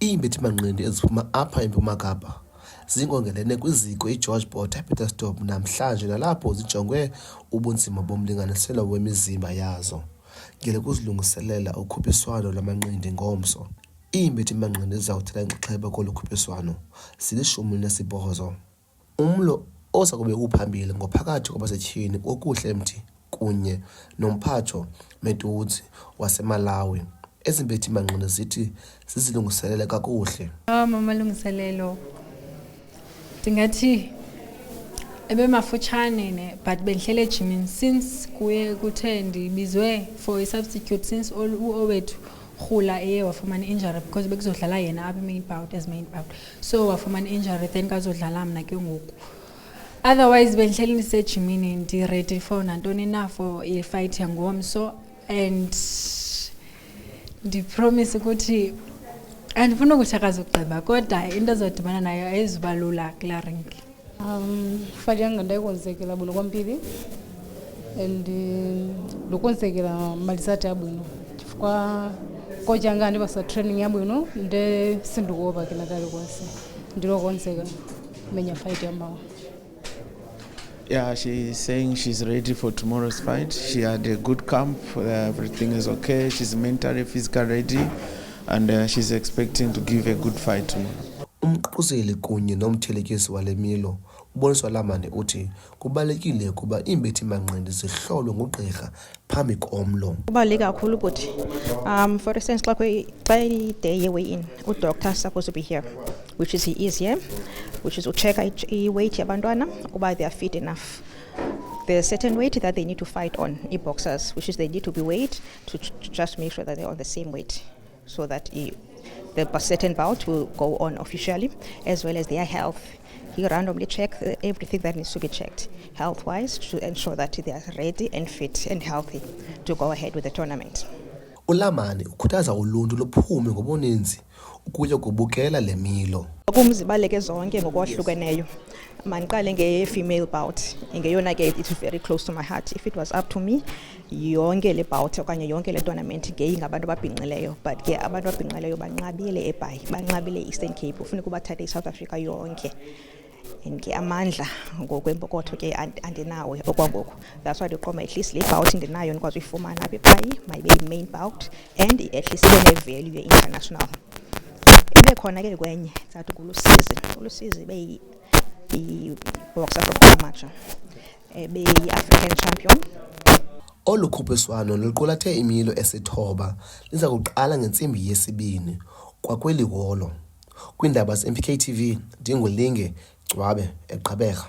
Iimbethi-manqindi eziphuma apha eMpuma Kapa zingongelene kwiziko iGeorge Botha Petersdorp namhlanje nalapho zijongwe ubunzima bomlinganiselo wemizimba yazo ngele kuzilungiselela ukhuphiswano lwamanqindi ngomso. Iimbethi-manqindi ezizawuthatha inxaxheba kolu khuphiswano zili-18. Umlo oza kube uphambili ngophakathi kwabasetyhini Okuhle Mthi kunye noMphatho Methodi waseMalawi. Ezi mbethi-manqindi zithi zizilungiselele kakuhle. Amalungiselelo ndingathi ebemafutshane but bendihlele ejimini since kuye kuthe ndibizwe for a-substitute since uowethu Rhula eye wafumana injury because bekuzodlala yena apha main bout as main bout, so wafumana injury then kazodlala mna ke ngoku. Otherwise bendihleli ndisejimini ndi-ready for nantoni na for i-fight yangomso, and ndipromise ukuthi andifuna ukuthi akazugqiba kodwa into azodibana nayo ayizuba lula kulaa ring. Fight yanga ndayikonzekela bwino kwambiri and ndokonzekela malisati abwino chifukwa koja anga ndibasa training yabwino nde sindikuopa kinakali kwase ndilokonzeka menya fight yamawa. Yeah, she's saying she's ready for tomorrow's fight. She had a good camp, everything is okay. She's mentally, physically ready, and she's expecting to give a good fight tomorrow. Umququzeli kunye nomthelekisi wale milo uBoniswa Lamane uthi kubalekile kuba iimbethi-manqindi zihlolwe ngugqirha phambi komlo. Kubaluleke kakhulu ukuthi for instance xa i-day ye-weigh-in udoctor supposed to be here, which is he is here, which is uchecka i-weight yabantwana uba they are fit enough. There's a certain weight that they need to fight on, boxers, which is they need to be weighed to just make sure that they're on the same weight so that the certain bout will go on officially, as well as their health. He randomly check everything that needs to be checked health-wise to ensure that they are ready and fit and healthy to go ahead with the tournament. uLamane ukhuthaza uluntu luphume ngobuninzi ukuya kubukela le milo. Kumzibaleke zonke ngokwahlukeneyo. Mandiqale nge-female bout ngeyona ke it's very close to my heart. If it was up to me, yonke le bout okanye yonke le tournament ngeyingabantu ababhinqileyo, but ke abantu ababhinqileyo banqabile eBhayi, banqabile Eastern Cape, ufuna ukubathatha iSouth Africa yonke. And ke amandla ngokwempokotho ke andinawe okwangoku. That's why ndiqoma at least le bout ndinayo ndikwazi uyifumana apha eBhayi, maybe main bout, and at least ibe ne-value international. Ibe khona ke kwenye zathi kulusizi be i-boxer from Kamacha, be i-African champion. Olu khuphiswano luqulathe imilo esithoba liza kuqala ngentsimbi yesibini kwakweli holo. Kwiindaba ze-MPK TV, ndinguLinge Gcwabe eGqeberha.